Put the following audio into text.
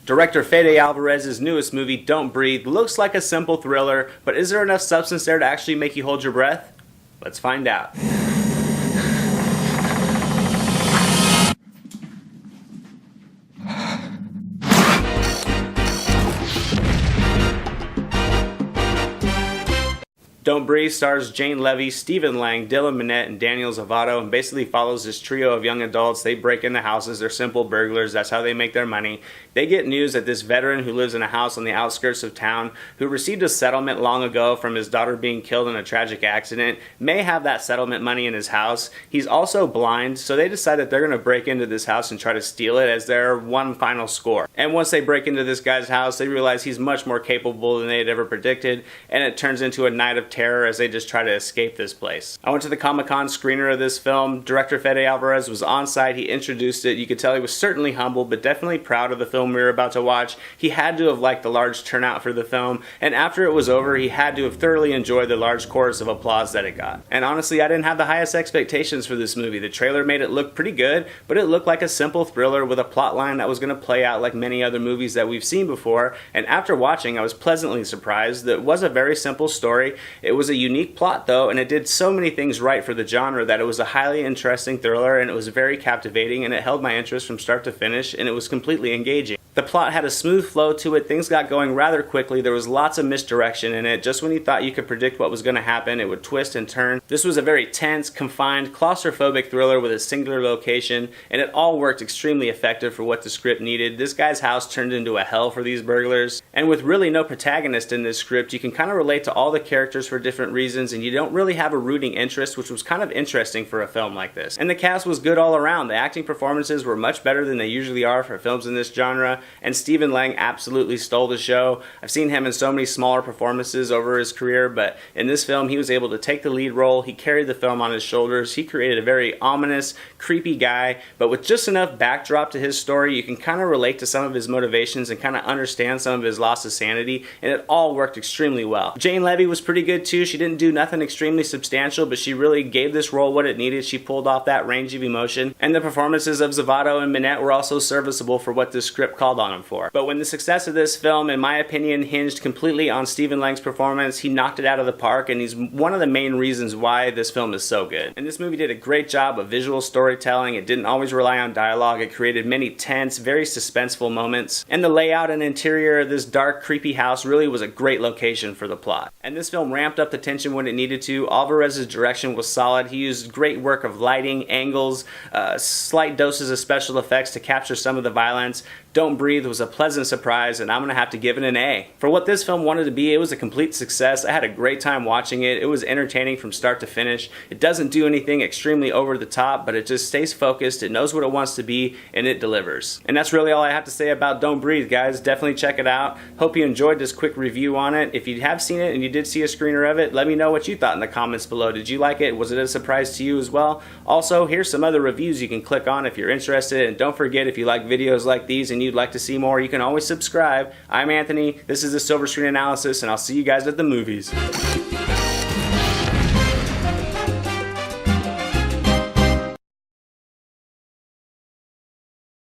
Director Fede Alvarez's newest movie, Don't Breathe, looks like a simple thriller, but is there enough substance there to actually make you hold your breath? Let's find out. Don't Breathe stars Jane Levy, Stephen Lang, Dylan Minnette, and Daniel Zovatto, and basically follows this trio of young adults. They break into houses. They're simple burglars. That's how they make their money. They get news that this veteran who lives in a house on the outskirts of town, who received a settlement long ago from his daughter being killed in a tragic accident, may have that settlement money in his house. He's also blind, so they decide that they're going to break into this house and try to steal it as their one final score. And once they break into this guy's house, they realize he's much more capable than they had ever predicted, and it turns into a night of terror as they just try to escape this place. I went to the Comic-Con screener of this film. Director Fede Alvarez was on site. He introduced it. You could tell he was certainly humble, but definitely proud of the film we were about to watch. He had to have liked the large turnout for the film, and after it was over, he had to have thoroughly enjoyed the large chorus of applause that it got. And honestly, I didn't have the highest expectations for this movie. The trailer made it look pretty good, but it looked like a simple thriller with a plot line that was going to play out like many other movies that we've seen before, and after watching, I was pleasantly surprised. It was a very simple story. It was a unique plot though, and it did so many things right for the genre that it was a highly interesting thriller, and it was very captivating, and it held my interest from start to finish, and it was completely engaging. The plot had a smooth flow to it. Things got going rather quickly. There was lots of misdirection in it. Just when you thought you could predict what was going to happen, it would twist and turn. This was a very tense, confined, claustrophobic thriller with a singular location, and it all worked extremely effective for what the script needed. This guy's house turned into a hell for these burglars, and with really no protagonist in this script, you can kind of relate to all the characters for different reasons, and you don't really have a rooting interest, which was kind of interesting for a film like this. And the cast was good all around. The acting performances were much better than they usually are for films in this genre, and Stephen Lang absolutely stole the show. I've seen him in so many smaller performances over his career, but in this film he was able to take the lead role. He carried the film on his shoulders. He created a very ominous, creepy guy, but with just enough backdrop to his story, you can kind of relate to some of his motivations and kind of understand some of his loss of sanity, and it all worked extremely well. Jane Levy was pretty good too. She didn't do nothing extremely substantial, but she really gave this role what it needed. She pulled off that range of emotion, and the performances of Zovatto and Minnette were also serviceable for what this script called on them for. But when the success of this film, in my opinion, hinged completely on Stephen Lang's performance, he knocked it out of the park, and he's one of the main reasons why this film is so good. And this movie did a great job of visual storytelling. It didn't always rely on dialogue. It created many tense, very suspenseful moments, and the layout and interior of this dark, creepy house really was a great location for the plot. And this film ramped up the tension when it needed to. Alvarez's direction was solid. He used great work of lighting, angles, slight doses of special effects to capture some of the violence. Don't Breathe was a pleasant surprise, and I'm going to have to give it an A. For what this film wanted to be, it was a complete success. I had a great time watching it. It was entertaining from start to finish. It doesn't do anything extremely over the top, but it just stays focused. It knows what it wants to be, and it delivers. And that's really all I have to say about Don't Breathe, guys. Definitely check it out. Hope you enjoyed this quick review on it. If you have seen it and you did see a screener of it, let me know what you thought in the comments below. Did you like it? Was it a surprise to you as well? Also, here's some other reviews you can click on if you're interested, and don't forget, if you like videos like these and you'd like to see more, you can always subscribe. I'm Anthony, this is the Silver Screen Analysis, and I'll see you guys at the movies.